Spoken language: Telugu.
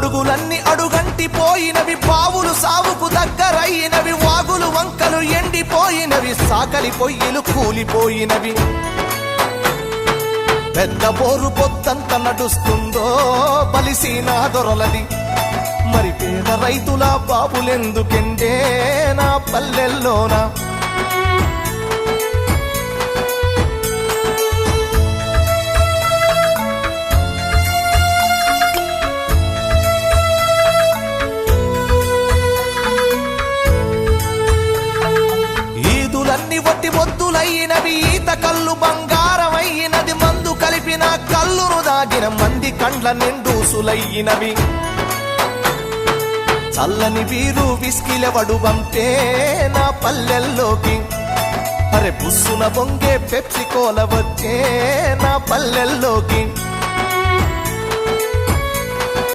అడుగులన్నీ అడుగంటి పోయినవి, బావులు సావుకు దగ్గరైనవి, వాగులు వంకలు ఎండిపోయినవి, సాకలి పొయ్యిలు కూలిపోయినవి. పెద్ద బోరు పొద్దంత నడుస్తుందో బలిసీనా దొరలది, మరి పేద రైతుల బాబులెందుకెండే నా పల్లెల్లోనా. ఈదులన్నీ వట్టి మొద్దులయ్యినవి, ఈత కళ్ళు బంగారమయ్యినది, మందు కలిపిన కళ్ళును దాగిన మంది కండ్ల నిండూసులయ్యినవి. చల్లని వీరు విస్కిలెవడు వంపే నా పల్లెల్లోకి, అరే బుస్సున బొంగే పెప్సి కోల వచ్చే నా పల్లెల్లోకి.